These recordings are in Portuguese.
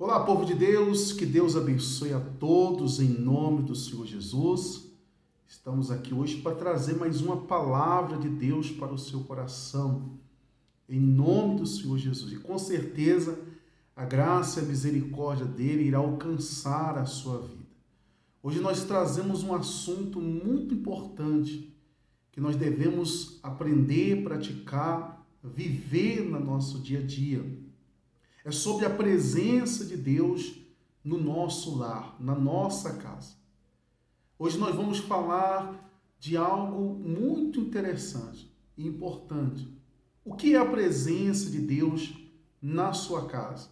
Olá, povo de Deus, que Deus abençoe a todos em nome do Senhor Jesus. Estamos aqui hoje para trazer mais uma palavra de Deus para o seu coração, em nome do Senhor Jesus. E com certeza a graça e a misericórdia dele irá alcançar a sua vida. Hoje nós trazemos um assunto muito importante que nós devemos aprender, praticar, viver no nosso dia a dia. É sobre a presença de Deus no nosso lar, na nossa casa. Hoje nós vamos falar de algo muito interessante e importante. O que é a presença de Deus na sua casa?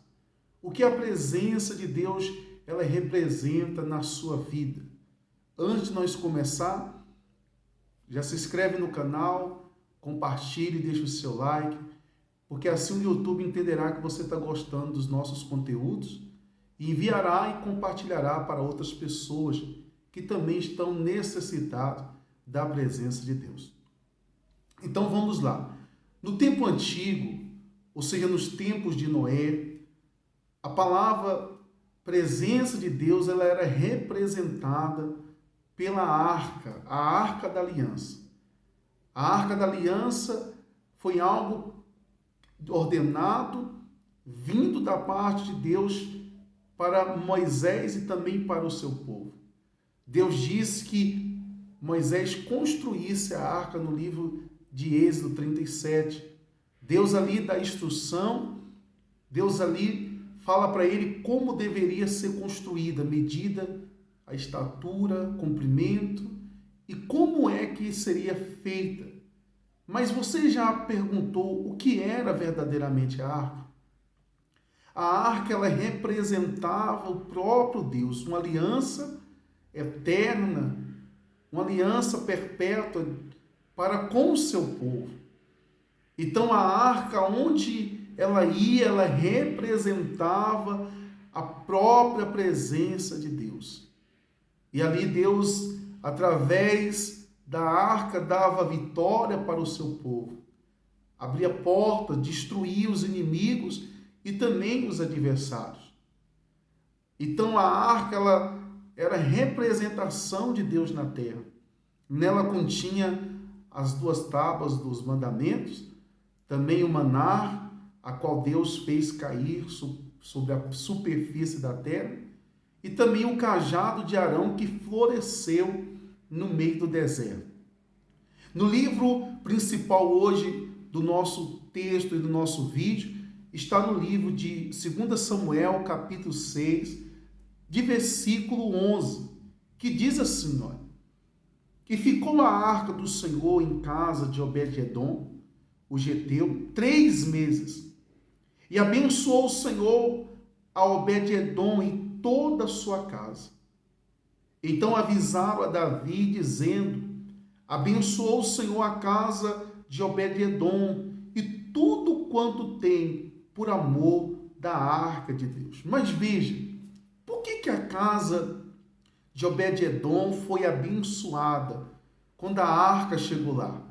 O que a presença de Deus ela representa na sua vida? Antes de nós começar, já se inscreve no canal, compartilhe, deixa o seu like, porque assim o YouTube entenderá que você está gostando dos nossos conteúdos e enviará e compartilhará para outras pessoas que também estão necessitadas da presença de Deus. Então vamos lá. No tempo antigo, ou seja, nos tempos de Noé, a palavra presença de Deus ela era representada pela arca, a arca da aliança. A arca da aliança foi algo ordenado, vindo da parte de Deus para Moisés e também para o seu povo. Deus disse que Moisés construísse a arca no livro de Êxodo 37. Deus ali dá instrução, Deus ali fala para ele como deveria ser construída, a medida, a estatura, comprimento e como é que seria feita. Mas você já perguntou o que era verdadeiramente a arca? A arca ela representava o próprio Deus, uma aliança eterna, uma aliança perpétua para com o seu povo. Então a arca, onde ela ia, ela representava a própria presença de Deus. E ali Deus, através da arca, dava vitória para o seu povo. Abria portas, destruía os inimigos e também os adversários. Então a arca ela era representação de Deus na terra. Nela continha as 2 tábuas dos mandamentos, também o maná, a qual Deus fez cair sobre a superfície da terra, e também o cajado de Arão que floresceu no meio do deserto. No livro principal hoje do nosso texto e do nosso vídeo, está no livro de 2 Samuel, capítulo 6, de versículo 11, que diz assim, olha, que ficou a arca do Senhor em casa de Obed-edom, o geteu, 3 meses, e abençoou o Senhor a Obed-edom e toda a sua casa. Então avisaram a Davi, dizendo, abençoou o Senhor a casa de Obed-edom e tudo quanto tem por amor da arca de Deus. Mas veja, por que a casa de Obed-edom foi abençoada quando a arca chegou lá?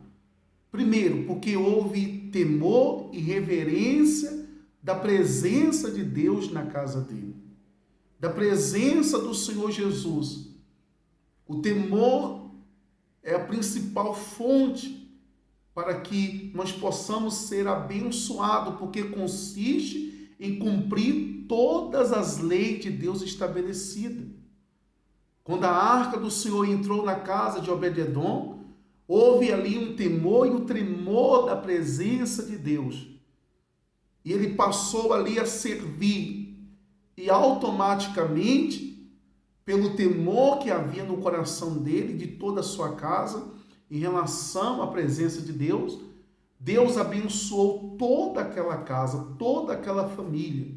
Primeiro, porque houve temor e reverência da presença de Deus na casa dele, da presença do Senhor Jesus. O temor é a principal fonte para que nós possamos ser abençoados, porque consiste em cumprir todas as leis de Deus estabelecidas. Quando a arca do Senhor entrou na casa de Obed-edom, houve ali um temor e um tremor da presença de Deus. E ele passou ali a servir, e automaticamente, pelo temor que havia no coração dele, de toda a sua casa, em relação à presença de Deus, Deus abençoou toda aquela casa, toda aquela família.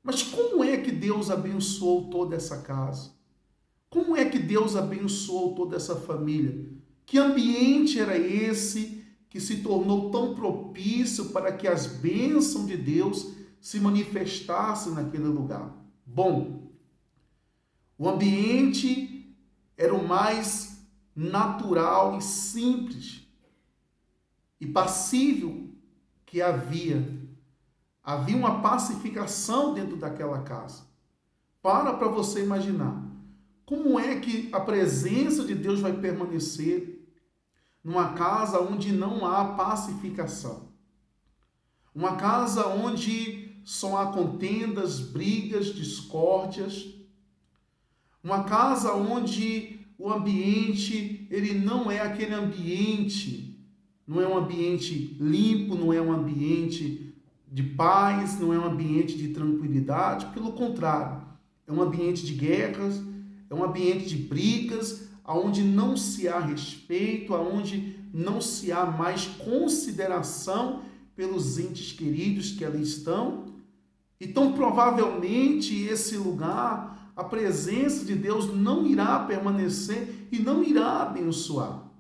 Mas como é que Deus abençoou toda essa casa? Como é que Deus abençoou toda essa família? Que ambiente era esse que se tornou tão propício para que as bênçãos de Deus se manifestassem naquele lugar? Bom, o ambiente era o mais natural e simples e passível que havia. Havia uma pacificação dentro daquela casa. Para você imaginar. Como é que a presença de Deus vai permanecer numa casa onde não há pacificação? Uma casa onde só há contendas, brigas, discórdias. Uma casa onde o ambiente, ele não é aquele ambiente, não é um ambiente limpo, não é um ambiente de paz, não é um ambiente de tranquilidade, pelo contrário, é um ambiente de guerras, é um ambiente de brigas, onde não se há respeito, onde não se há mais consideração pelos entes queridos que ali estão. Então, provavelmente, esse lugar, a presença de Deus não irá permanecer e não irá abençoar.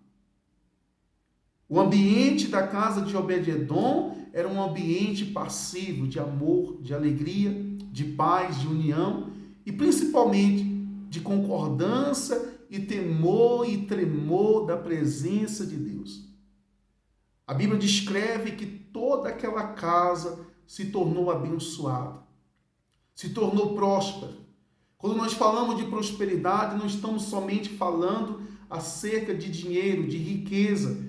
O ambiente da casa de Obed-edom era um ambiente passivo, de amor, de alegria, de paz, de união e principalmente de concordância e temor e tremor da presença de Deus. A Bíblia descreve que toda aquela casa se tornou abençoada, se tornou próspera. Quando nós falamos de prosperidade, não estamos somente falando acerca de dinheiro, de riqueza,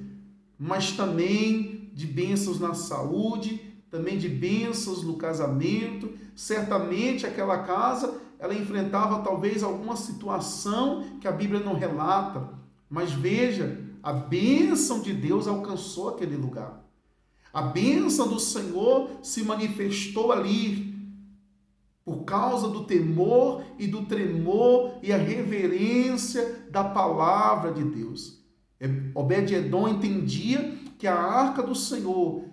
mas também de bênçãos na saúde, também de bênçãos no casamento. Certamente aquela casa, ela enfrentava talvez alguma situação que a Bíblia não relata, mas veja, a bênção de Deus alcançou aquele lugar. A bênção do Senhor se manifestou ali por causa do temor e do tremor e a reverência da palavra de Deus. Obed-edom entendia que a arca do Senhor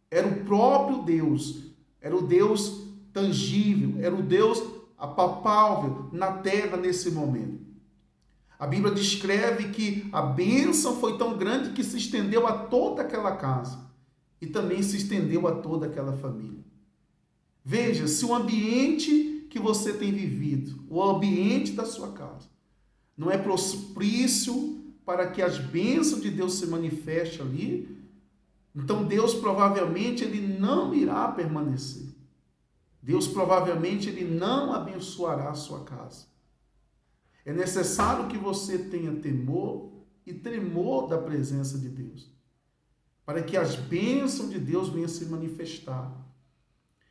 era o próprio Deus, era o Deus tangível, era o Deus apalpável na terra nesse momento. A Bíblia descreve que a bênção foi tão grande que se estendeu a toda aquela casa e também se estendeu a toda aquela família. Veja, se o ambiente que você tem vivido, o ambiente da sua casa, não é propício para que as bênçãos de Deus se manifestem ali, então Deus provavelmente ele não irá permanecer. Deus provavelmente ele não abençoará a sua casa. É necessário que você tenha temor e tremor da presença de Deus, para que as bênçãos de Deus venham se manifestar.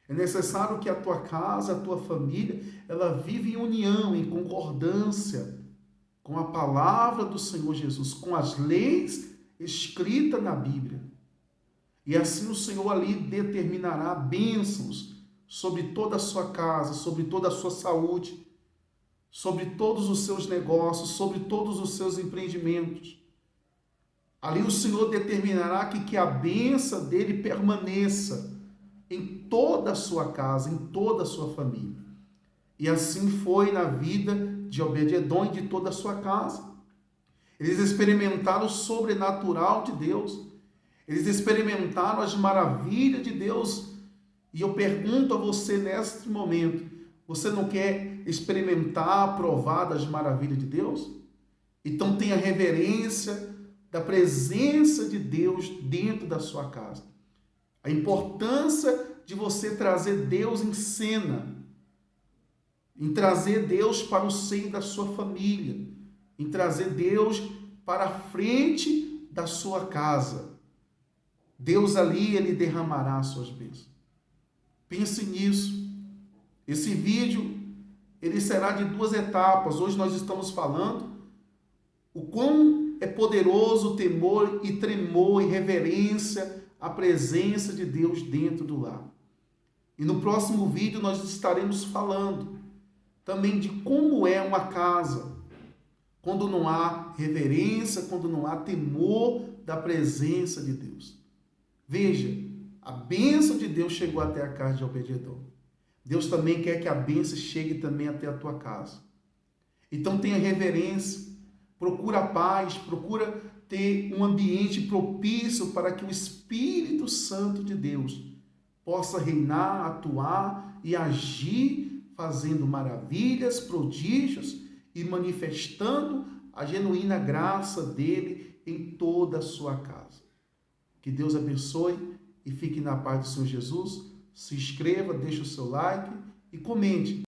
É necessário que a tua casa, a tua família, ela vive em união, em concordância com a palavra do Senhor Jesus, com as leis escritas na Bíblia. E assim o Senhor ali determinará bênçãos sobre toda a sua casa, sobre toda a sua saúde, sobre todos os seus negócios, sobre todos os seus empreendimentos. Ali o Senhor determinará que a bênção dele permaneça em toda a sua casa, em toda a sua família. E assim foi na vida de Obed-edom e de toda a sua casa. Eles experimentaram o sobrenatural de Deus. Eles experimentaram as maravilhas de Deus. E eu pergunto a você neste momento, você não quer experimentar, provar das maravilhas de Deus? Então tenha reverência da presença de Deus dentro da sua casa. A importância de você trazer Deus em cena, em trazer Deus para o seio da sua família, em trazer Deus para a frente da sua casa. Deus ali, ele derramará as suas bênçãos. Pense nisso. Esse vídeo, ele será de 2 etapas. Hoje nós estamos falando o quão é poderoso o temor e tremor e reverência à presença de Deus dentro do lar. E no próximo vídeo nós estaremos falando também de como é uma casa quando não há reverência, quando não há temor da presença de Deus. Veja, a bênção de Deus chegou até a casa de Obed-edom. Deus também quer que a bênção chegue também até a tua casa. Então tenha reverência, procura a paz, procura ter um ambiente propício para que o Espírito Santo de Deus possa reinar, atuar e agir, fazendo maravilhas, prodígios e manifestando a genuína graça dele em toda a sua casa. Que Deus abençoe e fique na paz do Senhor Jesus. se inscreva, deixe o seu like e comente.